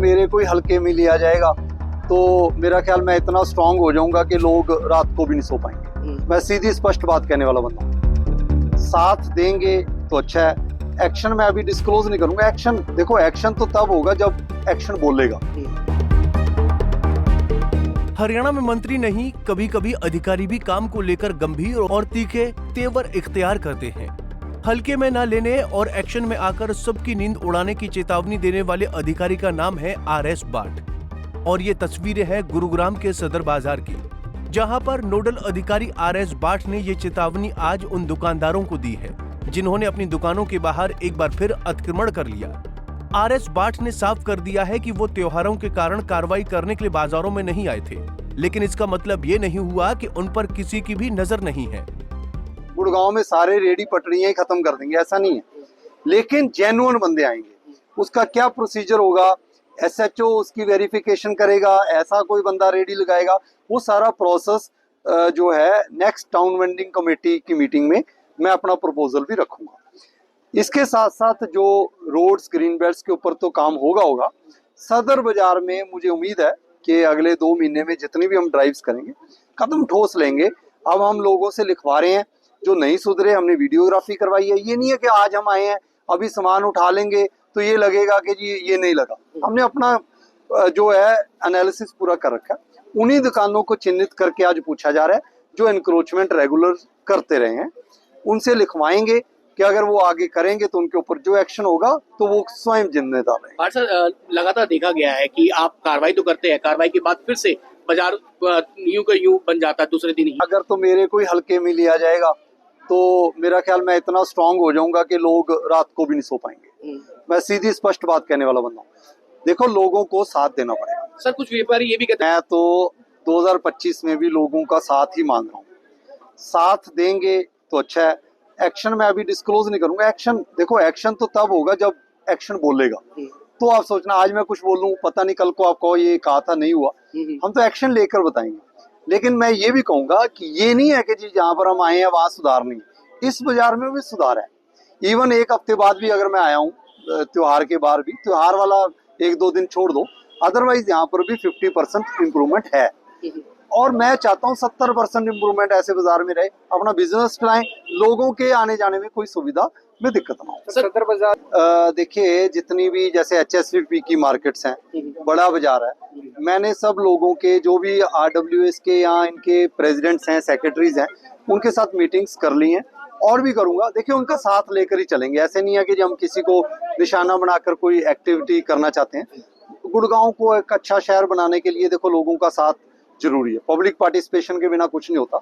मेरे को ही हल्के में लिया जाएगा तो मेरा ख्याल मैं इतना स्ट्रांग हो जाऊंगा कि लोग रात को भी नहीं सो पाएंगे। मैं सीधी स्पष्ट बात कहने वाला बंदा हूं। साथ देंगे तो अच्छा है, एक्शन मैं अभी डिस्क्लोज नहीं करूंगा। एक्शन देखो, एक्शन तो तब होगा जब एक्शन बोलेगा। हरियाणा में मंत्री नहीं, कभी कभी अधिकारी भी काम को लेकर गंभीर और तीखे तेवर इख्तियार करते हैं। हल्के में न लेने और एक्शन में आकर सबकी नींद उड़ाने की चेतावनी देने वाले अधिकारी का नाम है RS बाठ। और ये तस्वीरें हैं गुरुग्राम के सदर बाजार की, जहां पर नोडल अधिकारी RS बाठ ने ये चेतावनी आज उन दुकानदारों को दी है जिन्होंने अपनी दुकानों के बाहर एक बार फिर अतिक्रमण कर लिया। RS बाठ ने साफ कर दिया है कि वो त्योहारों के कारण कार्रवाई करने के लिए बाजारों में नहीं आए थे, लेकिन इसका मतलब ये नहीं हुआ कि उन पर किसी की भी नजर नहीं है। गुड़गांव में सारे रेडी पटरियां ही खत्म कर देंगे ऐसा नहीं है, लेकिन जेन्युइन बंदे आएंगे। उसका क्या प्रोसीजर होगा, SHO उसकी वेरिफिकेशन करेगा, ऐसा कोई बंदा रेडी लगाएगा, वो सारा प्रोसेस जो है नेक्स्ट टाउन वेंडिंग कमेटी की मीटिंग में मैं अपना प्रपोजल भी रखूंगा। इसके साथ साथ जो रोड्स ग्रीन बेल्ट्स के ऊपर तो काम होगा। सदर बाजार में मुझे उम्मीद है कि अगले 2 महीने में जितनी भी हम ड्राइव्स करेंगे कदम ठोस लेंगे। अब हम लोगों से लिखवा रहे हैं जो नहीं सुधरे, हमने वीडियोग्राफी करवाई है। ये नहीं है कि आज हम आए हैं अभी सामान उठा लेंगे तो ये लगेगा कि जी ये नहीं लगा। हमने अपना जो है एनालिसिस पूरा कर रखा है। उन्हीं दुकानों को चिन्हित करके आज पूछा जा रहा है जो एनक्रोचमेंट रेगुलर करते रहे हैं, उनसे लिखवाएंगे कि अगर वो आगे करेंगे तो उनके ऊपर जो एक्शन होगा तो वो स्वयं जिम्मेदार है। सर, लगातार देखा गया है कि आप कार्रवाई तो करते हैं, कार्रवाई के बाद फिर से बाजार यूं का यूं बन जाता है दूसरे दिन ही। अगर तो मेरे को ही हल्के में लिया जाएगा तो मेरा ख्याल मैं इतना स्ट्रांग हो जाऊंगा कि लोग रात को भी नहीं सो पाएंगे। मैं सीधी स्पष्ट बात कहने वाला बंदा हूँ। देखो, लोगों को साथ देना पड़ेगा। सर, कुछ व्यापारी ये भी कहते हैं, मैं तो 2025 में भी लोगों का साथ ही मांग रहा हूँ। साथ देंगे तो अच्छा है, एक्शन मैं अभी डिस्क्लोज नहीं करूंगा। एक्शन देखो, एक्शन तो तब होगा जब एक्शन बोलेगा। तो आप सोचना आज मैं कुछ बोलूं, पता नहीं कल को आप कहो ये कहा था नहीं हुआ। हम तो एक्शन लेकर बताएंगे, लेकिन मैं ये भी कहूंगा कि ये नहीं है कि जी जहां पर हम आए हैं वहां सुधार नहीं, इस बाजार में भी सुधार है। इवन 1 हफ्ते बाद भी अगर मैं आया हूँ, त्योहार के बाद भी, त्योहार वाला 1-2 दिन छोड़ दो, अदरवाइज यहाँ पर भी 50% इम्प्रूवमेंट है। और मैं चाहता हूँ 70% इम्प्रूवमेंट ऐसे बाजार में रहे। अपना बिजनेस चलाएं, लोगों के आने जाने में कोई सुविधा में दिक्कत ना हो। सदर बाजार देखिए, जितनी भी जैसे HSVP की मार्केट्स हैं, बड़ा बाजार है, मैंने सब लोगों के जो भी RWS के यहाँ इनके प्रेसिडेंट्स हैं, सेक्रेटरीज हैं, उनके साथ मीटिंग्स कर ली हैं और भी करूंगा। देखिए, उनका साथ लेकर ही चलेंगे। ऐसे नहीं है कि हम किसी को निशाना बनाकर कोई एक्टिविटी करना चाहते हैं। गुड़गांव को एक अच्छा शहर बनाने के लिए देखो लोगों का साथ जरूरी है। पब्लिक पार्टिसिपेशन के बिना कुछ नहीं होता,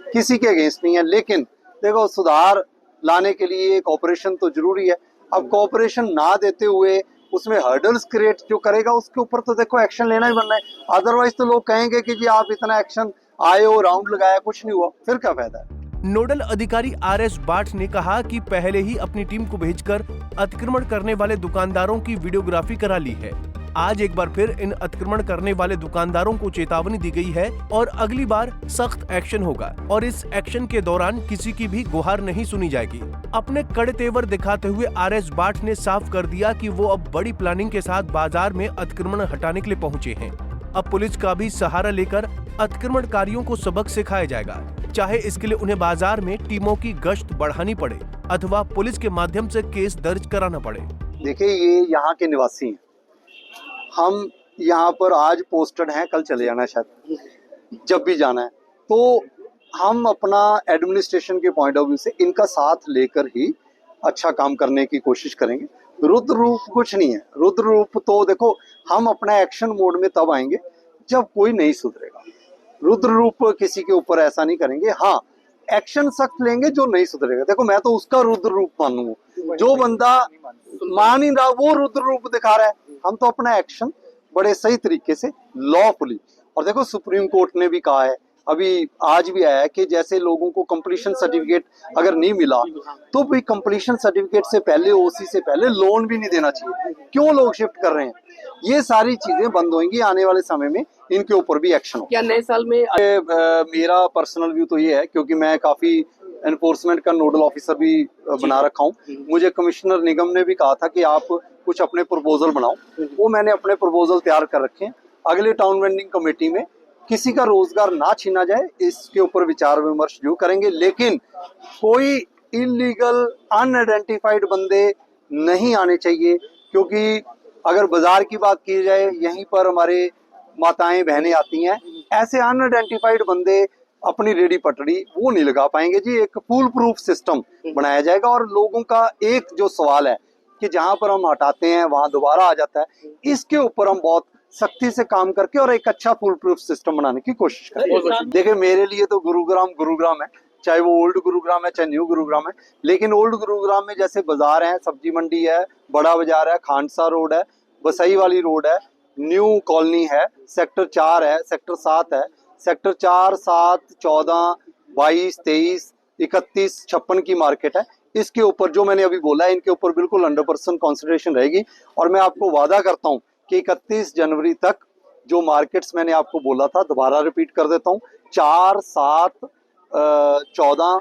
किसी के अगेंस्ट नहीं है। लेकिन देखो, सुधार लाने के लिए कोऑपरेशन तो जरूरी है। अब कोऑपरेशन ना देते हुए उसमें हर्डल्स क्रिएट जो करेगा उसके ऊपर तो देखो एक्शन लेना ही बनना है। अदरवाइज तो लोग कहेंगे कि जी आप इतना एक्शन आए हो, राउंड लगाया, कुछ नहीं हुआ, फिर क्या फायदा है। नोडल अधिकारी RS बाठ ने कहा कि पहले ही अपनी टीम को भेजकर अतिक्रमण करने वाले दुकानदारों की वीडियोग्राफी करा ली है। आज एक बार फिर इन अतिक्रमण करने वाले दुकानदारों को चेतावनी दी गई है और अगली बार सख्त एक्शन होगा और इस एक्शन के दौरान किसी की भी गुहार नहीं सुनी जाएगी। अपने कड़े तेवर दिखाते हुए RS बाठ ने साफ कर दिया कि वो अब बड़ी प्लानिंग के साथ बाजार में अतिक्रमण हटाने के लिए पहुंचे हैं। अब पुलिस का भी सहारा लेकर अतिक्रमणकारियों को सबक सिखाया जाएगा, चाहे इसके लिए उन्हें बाजार में टीमों की गश्त बढ़ानी पड़े अथवा पुलिस के माध्यम से केस दर्ज कराना पड़े। देखिए, ये यहाँ के निवासी हैं, हम यहाँ पर आज पोस्टेड हैं, कल चले जाना है शायद, जब भी जाना है। तो हम अपना एडमिनिस्ट्रेशन के पॉइंट ऑफ व्यू से इनका साथ लेकर ही अच्छा काम करने की कोशिश करेंगे। रुद्र रूप कुछ नहीं है। रुद्र रूप तो देखो, हम अपना एक्शन मोड में तब आएंगे जब कोई नहीं सुधरेगा। रुद्र रूप किसी के ऊपर ऐसा नहीं करेंगे। हाँ, एक्शन सख्त लेंगे जो नहीं सुधरेगा। देखो, मैं तो उसका रुद्र रूप मानूंगा। जो बंदा मान ही रहा वो रुद्र रूप दिखा रहा है। हम तो अपना एक्शन बड़े सही तरीके से लॉफुली, और देखो सुप्रीम कोर्ट ने भी कहा है, अभी आज भी आया है कि जैसे लोगों को कंप्लीशन सर्टिफिकेट अगर नहीं मिला तो भी कंप्लीशन सर्टिफिकेट से पहले, OC से पहले लोन भी नहीं देना चाहिए। क्यों लोग शिफ्ट कर रहे हैं? ये सारी चीजें बंद होंगी आने वाले समय में, इनके ऊपर भी एक्शन होगा। क्या नए साल में मेरा पर्सनल व्यू तो ये है, क्योंकि मैं काफी एनफोर्समेंट का नोडल ऑफिसर भी बना रखा हूँ। मुझे कमिश्नर निगम ने भी कहा था कि आप कुछ अपने प्रपोजल बनाओ, वो मैंने अपने प्रपोजल तैयार कर रखे हैं। अगले टाउन वेंडिंग कमेटी में किसी का रोजगार ना छीना जाए, इसके ऊपर विचार विमर्श जो करेंगे, लेकिन कोई इलीगल अनआइडेंटिफाइड बंदे नहीं आने चाहिए, क्योंकि अगर बाजार की बात की जाए, यहीं पर हमारे माताएं बहनें आती हैं, ऐसे अनआइडेंटिफाइड बंदे अपनी रेडी पटड़ी वो नहीं लगा पाएंगे जी। एक फुल प्रूफ सिस्टम बनाया जाएगा, और लोगों का एक जो सवाल है कि जहां पर हम हटाते हैं वहां दोबारा आ जाता है, इसके ऊपर हम बहुत सख्ती से काम करके और एक अच्छा फुल प्रूफ सिस्टम बनाने की कोशिश करेंगे। देखिए, मेरे लिए तो गुरुग्राम है, चाहे वो ओल्ड गुरुग्राम है चाहे न्यू गुरुग्राम है, लेकिन ओल्ड गुरुग्राम में जैसे बाजार है, सब्जी मंडी है, बड़ा बाजार है, खानसा रोड है, बसई वाली रोड है, न्यू कॉलोनी है, सेक्टर 4 है, सेक्टर 7 है, सेक्टर 4, 7, 14, 22, 23, 31, 56 की मार्केट है। इसके ऊपर जो मैंने अभी बोला है, इनके ऊपर बिल्कुल 100% कंसिडरेशन रहेगी, और मैं आपको वादा करता हूं कि 31 जनवरी तक जो मार्केट्स मैंने आपको बोला था, दोबारा रिपीट कर देता हूं, 4, 7, 14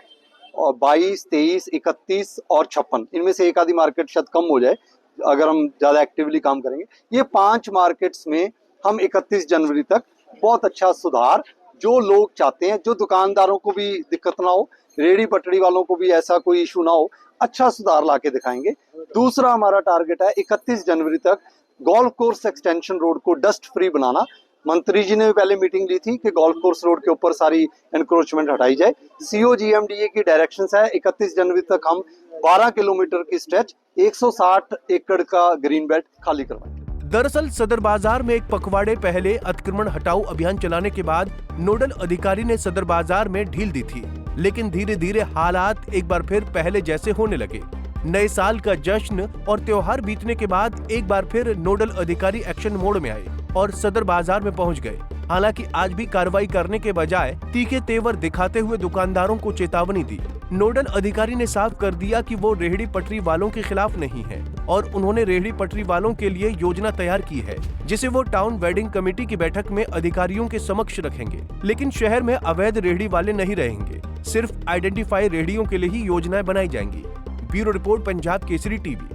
और 22, 23, 31 और 56, इनमें से एक आधी मार्केट शायद कम हो जाए अगर हम ज्यादा एक्टिवली काम करेंगे। ये 5 मार्केट्स में हम 31 जनवरी तक बहुत अच्छा सुधार, जो लोग चाहते हैं, जो दुकानदारों को भी दिक्कत ना हो, रेडी पटड़ी वालों को भी ऐसा कोई इशू ना हो, अच्छा सुधार लाके दिखाएंगे। दूसरा हमारा टारगेट है 31 जनवरी तक गोल्फ कोर्स एक्सटेंशन रोड को डस्ट फ्री बनाना। मंत्री जी ने पहले मीटिंग ली थी कि गोल्फ कोर्स रोड के ऊपर सारी एनक्रोचमेंट हटाई जाए। COGMDA की डायरेक्शंस है 31 जनवरी तक हम 12 किलोमीटर की स्ट्रेच 160 एकड़ का ग्रीन बेल्ट खाली करवाएंगे। दरअसल सदर बाजार में एक पखवाड़े पहले अतिक्रमण हटाओ अभियान चलाने के बाद नोडल अधिकारी ने सदर बाजार में ढील दी थी, लेकिन धीरे धीरे हालात एक बार फिर पहले जैसे होने लगे। नए साल का जश्न और त्योहार बीतने के बाद एक बार फिर नोडल अधिकारी एक्शन मोड में आए और सदर बाजार में पहुंच गए। हालांकि आज भी कार्रवाई करने के बजाय तीखे तेवर दिखाते हुए दुकानदारों को चेतावनी दी। नोडल अधिकारी ने साफ कर दिया कि वो रेहड़ी पटरी वालों के खिलाफ नहीं है, और उन्होंने रेहड़ी पटरी वालों के लिए योजना तैयार की है, जिसे वो टाउन वेडिंग कमेटी की बैठक में अधिकारियों के समक्ष रखेंगे। लेकिन शहर में अवैध रेहड़ी वाले नहीं रहेंगे, सिर्फ आइडेंटिफाई रेहड़ियों के लिए ही योजनाएं बनाई जाएंगी। Bureau report, Punjab Kesari TV.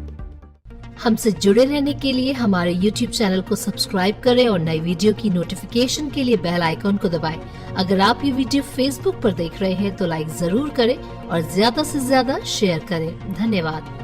हमसे जुड़े रहने के लिए हमारे YouTube चैनल को सब्सक्राइब करें और नई वीडियो की नोटिफिकेशन के लिए बेल आइकॉन को दबाएं। अगर आप ये वीडियो Facebook पर देख रहे हैं तो लाइक जरूर करें और ज्यादा से ज्यादा शेयर करें। धन्यवाद।